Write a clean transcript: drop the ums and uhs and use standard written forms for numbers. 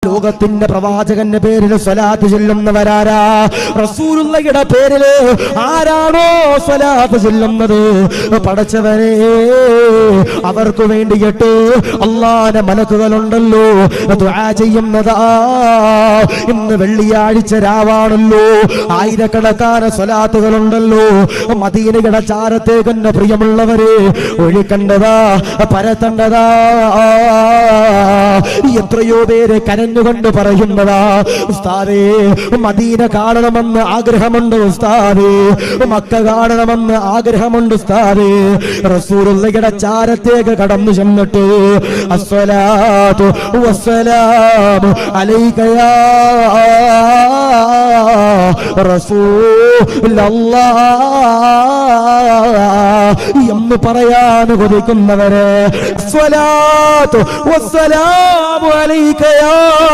ലോകത്തിന്റെ പ്രവാചകന്റെ പേരിൽ സ്വലാത്ത് ചൊല്ലുന്നവരാരാ? റസൂലുള്ളാഹിയുടെ പേരിൽ ആരാണോ സ്വലാത്ത് ചൊല്ലുന്നത്, പടച്ചവനെ അവർക്ക് വേണ്ടിയിട്ട് അല്ലാഹുവിന്റെ മലക്കുകളുണ്ടല്ലോ ദുആ ചെയ്യുന്നതാ. ഇന്ന് വെള്ളിയാഴ്ച രാവാണല്ലോ, ആയിരക്കണക്കാന് സ്വലാത്തുകളുണ്ടല്ലോ. മദീനയുടെ ചാരത്തേക്ക് എന്നെ പ്രിയമുള്ളവരെ ഒഴിക്കണ്ടതാ, പരത്തണ്ടതാ. എത്രയോ പേര് കരഞ്ഞുകൊണ്ട് പറയുന്നതാ, ഉസ്താദേ മദീന കാണണമെന്ന് ആഗ്രഹമുണ്ട് ഉസ്താദേ, മക്ക കാണണമെന്ന് ആഗ്രഹമുണ്ട് ഉസ്താദേ. റസൂലുള്ളാഹിയുടെ ചാരത്തേക്ക് കടന്നു ചെന്നിട്ട് അസ്സലാത്തു വസ്സലാമു അലൈക യാ റസൂലല്ലാഹ് എന്ന് പറയാൻ കൊതിക്കുന്നവരെ, അസ്സലാത്തു വസ്സലാമു അലൈക യാ